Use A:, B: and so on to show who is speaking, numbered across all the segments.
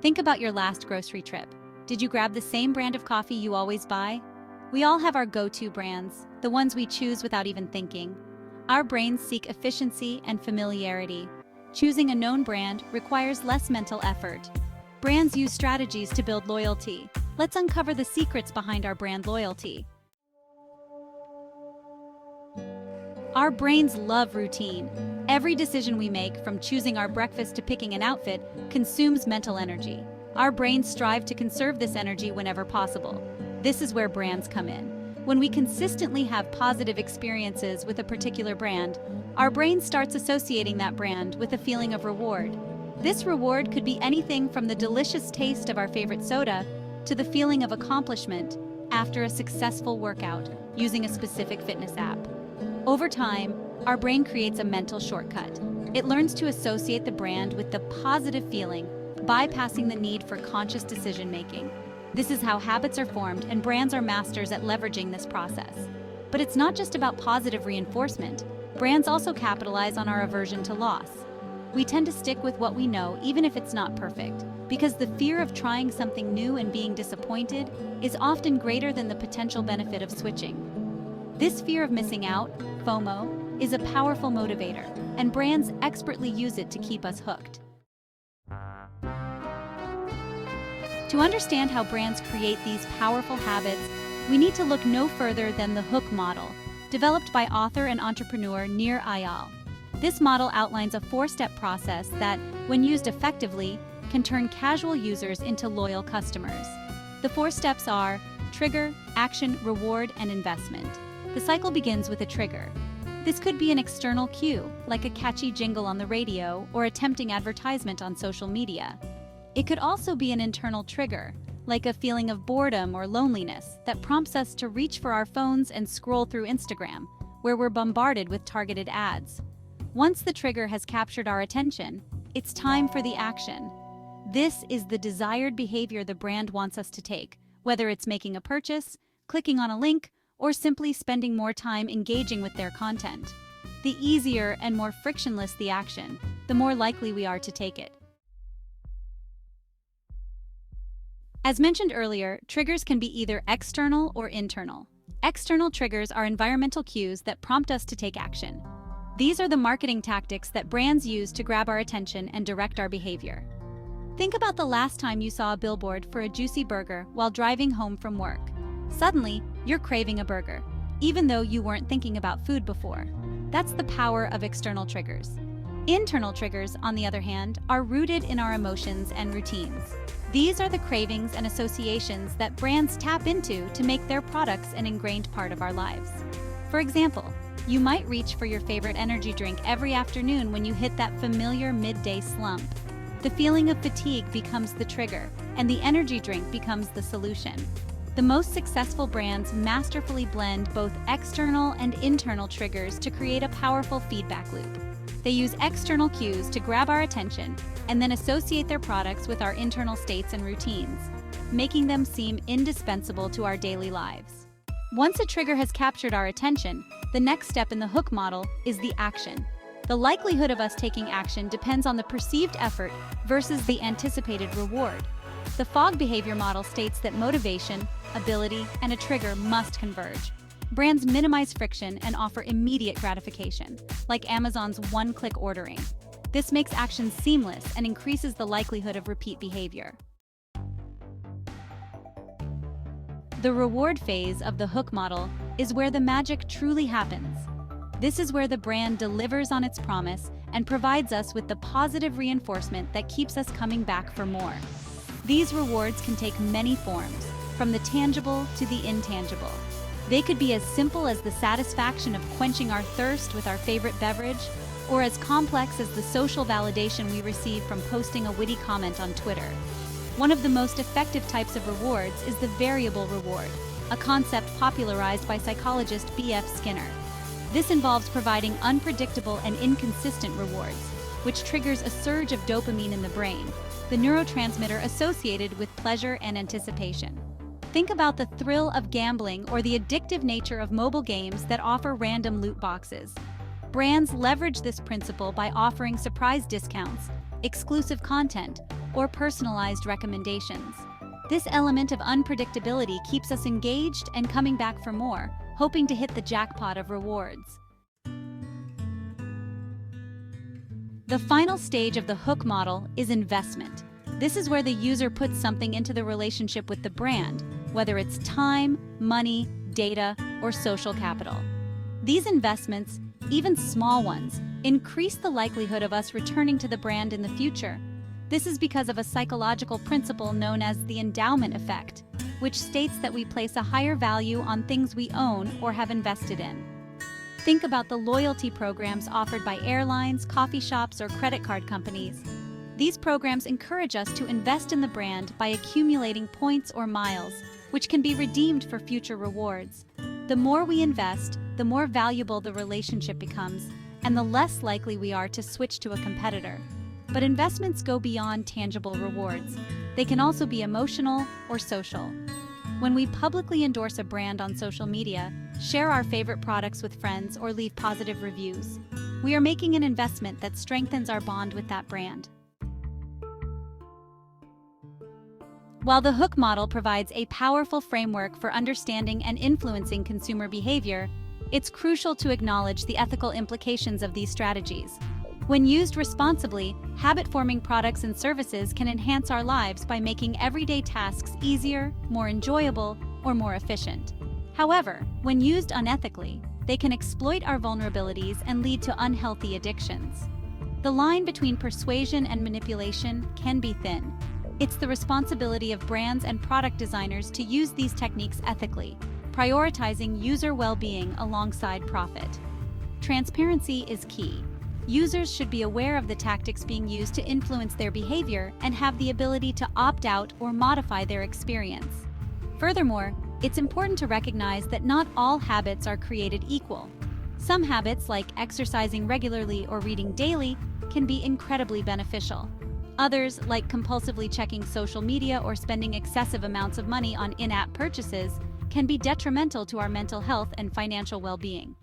A: Think about your last grocery trip. Did you grab the same brand of coffee you always buy? We all have our go-to brands, the ones we choose without even thinking. Our brains seek efficiency and familiarity. Choosing a known brand requires less mental effort. Brands use strategies to build loyalty. Let's uncover the secrets behind our brand loyalty. Our brains love routine. Every decision we make, from choosing our breakfast to picking an outfit, consumes mental energy. Our brains strive to conserve this energy whenever possible. This is where brands come in. When we consistently have positive experiences with a particular brand, our brain starts associating that brand with a feeling of reward. This reward could be anything from the delicious taste of our favorite soda to the feeling of accomplishment after a successful workout using a specific fitness app. Over time, our brain creates a mental shortcut. It learns to associate the brand with the positive feeling, bypassing the need for conscious decision-making. This is how habits are formed, and brands are masters at leveraging this process. But it's not just about positive reinforcement. Brands also capitalize on our aversion to loss. We tend to stick with what we know even if it's not perfect, because the fear of trying something new and being disappointed is often greater than the potential benefit of switching. This fear of missing out, FOMO, is a powerful motivator, and brands expertly use it to keep us hooked. To understand how brands create these powerful habits, we need to look no further than the hook model, developed by author and entrepreneur Eyal. This model outlines a four-step process that, when used effectively, can turn casual users into loyal customers. The four steps are trigger, action, reward, and investment. The cycle begins with a trigger. This could be an external cue, like a catchy jingle on the radio or a tempting advertisement on social media. It could also be an internal trigger, like a feeling of boredom or loneliness that prompts us to reach for our phones and scroll through Instagram, where we're bombarded with targeted ads. Once the trigger has captured our attention, it's time for the action. This is the desired behavior the brand wants us to take, whether it's making a purchase, clicking on a link, or simply spending more time engaging with their content. The easier and more frictionless the action, the more likely we are to take it. As mentioned earlier, triggers can be either external or internal. External triggers are environmental cues that prompt us to take action. These are the marketing tactics that brands use to grab our attention and direct our behavior. Think about the last time you saw a billboard for a juicy burger while driving home from work. Suddenly, you're craving a burger, even though you weren't thinking about food before. That's the power of external triggers. Internal triggers, on the other hand, are rooted in our emotions and routines. These are the cravings and associations that brands tap into to make their products an ingrained part of our lives. For example, you might reach for your favorite energy drink every afternoon when you hit that familiar midday slump. The feeling of fatigue becomes the trigger, and the energy drink becomes the solution. The most successful brands masterfully blend both external and internal triggers to create a powerful feedback loop. They use external cues to grab our attention and then associate their products with our internal states and routines, making them seem indispensable to our daily lives. Once a trigger has captured our attention, the next step in the hook model is the action. The likelihood of us taking action depends on the perceived effort versus the anticipated reward. The fog behavior model states that motivation, ability, and a trigger must converge. Brands minimize friction and offer immediate gratification, like Amazon's one-click ordering. This makes action seamless and increases the likelihood of repeat behavior. The reward phase of the hook model is where the magic truly happens. This is where the brand delivers on its promise and provides us with the positive reinforcement that keeps us coming back for more. These rewards can take many forms, from the tangible to the intangible. They could be as simple as the satisfaction of quenching our thirst with our favorite beverage, or as complex as the social validation we receive from posting a witty comment on Twitter. One of the most effective types of rewards is the variable reward, a concept popularized by psychologist B.F. Skinner. This involves providing unpredictable and inconsistent rewards, which triggers a surge of dopamine in the brain, the neurotransmitter associated with pleasure and anticipation. Think about the thrill of gambling or the addictive nature of mobile games that offer random loot boxes. Brands leverage this principle by offering surprise discounts, exclusive content, or personalized recommendations. This element of unpredictability keeps us engaged and coming back for more, hoping to hit the jackpot of rewards. The final stage of the hook model is investment. This is where the user puts something into the relationship with the brand, whether it's time, money, data, or social capital. These investments, even small ones, increase the likelihood of us returning to the brand in the future. This is because of a psychological principle known as the endowment effect, which states that we place a higher value on things we own or have invested in. Think about the loyalty programs offered by airlines, coffee shops, or credit card companies. These programs encourage us to invest in the brand by accumulating points or miles, which can be redeemed for future rewards. The more we invest, the more valuable the relationship becomes, and the less likely we are to switch to a competitor. But investments go beyond tangible rewards. They can also be emotional or social. When we publicly endorse a brand on social media, share our favorite products with friends, or leave positive reviews, we are making an investment that strengthens our bond with that brand. While the hook model provides a powerful framework for understanding and influencing consumer behavior, it's crucial to acknowledge the ethical implications of these strategies. When used responsibly, habit-forming products and services can enhance our lives by making everyday tasks easier, more enjoyable, or more efficient. However, when used unethically, they can exploit our vulnerabilities and lead to unhealthy addictions. The line between persuasion and manipulation can be thin. It's the responsibility of brands and product designers to use these techniques ethically, prioritizing user well-being alongside profit. Transparency is key. Users should be aware of the tactics being used to influence their behavior and have the ability to opt out or modify their experience. Furthermore, it's important to recognize that not all habits are created equal. Some habits, like exercising regularly or reading daily, can be incredibly beneficial. Others, like compulsively checking social media or spending excessive amounts of money on in-app purchases, can be detrimental to our mental health and financial well-being.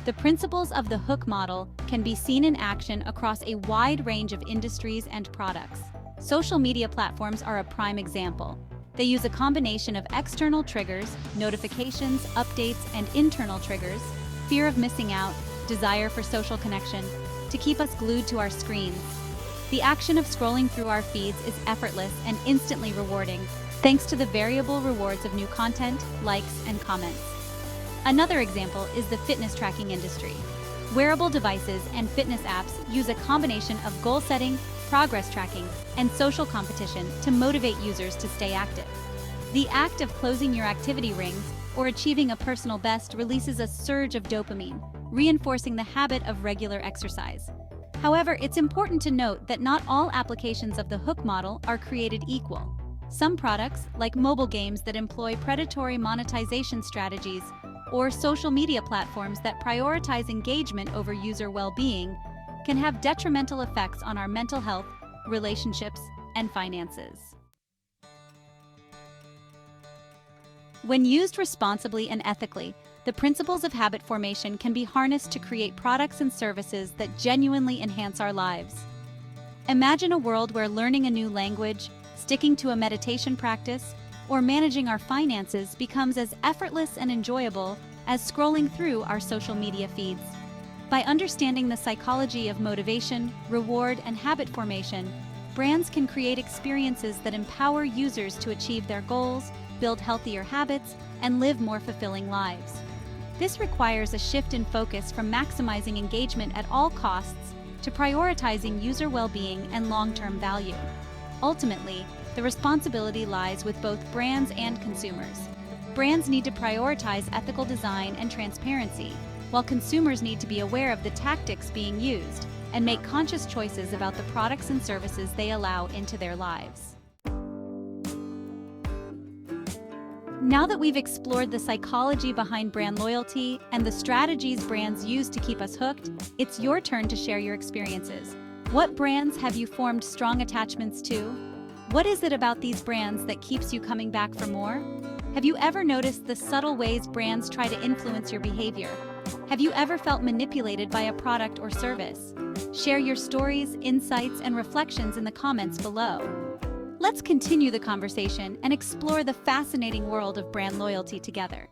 A: The principles of the hook model can be seen in action across a wide range of industries and products. Social media platforms are a prime example. They use a combination of external triggers, notifications, updates, and internal triggers, fear of missing out, desire for social connection, to keep us glued to our screens. The action of scrolling through our feeds is effortless and instantly rewarding, thanks to the variable rewards of new content, likes, and comments. Another example is the fitness tracking industry. Wearable devices and fitness apps use a combination of goal setting, progress tracking, and social competition to motivate users to stay active. The act of closing your activity rings or achieving a personal best releases a surge of dopamine, reinforcing the habit of regular exercise. However, it's important to note that not all applications of the hook model are created equal. Some products, like mobile games that employ predatory monetization strategies, or social media platforms that prioritize engagement over user well-being, can have detrimental effects on our mental health, relationships, and finances. When used responsibly and ethically, the principles of habit formation can be harnessed to create products and services that genuinely enhance our lives. Imagine a world where learning a new language, sticking to a meditation practice, or managing our finances becomes as effortless and enjoyable as scrolling through our social media feeds. By understanding the psychology of motivation, reward, and habit formation, brands can create experiences that empower users to achieve their goals, build healthier habits, and live more fulfilling lives. This requires a shift in focus from maximizing engagement at all costs to prioritizing user well-being and long-term value. Ultimately, the responsibility lies with both brands and consumers. Brands need to prioritize ethical design and transparency, while consumers need to be aware of the tactics being used and make conscious choices about the products and services they allow into their lives. Now that we've explored the psychology behind brand loyalty and the strategies brands use to keep us hooked, it's your turn to share your experiences. What brands have you formed strong attachments to? What is it about these brands that keeps you coming back for more? Have you ever noticed the subtle ways brands try to influence your behavior? Have you ever felt manipulated by a product or service? Share your stories, insights, and reflections in the comments below. Let's continue the conversation and explore the fascinating world of brand loyalty together.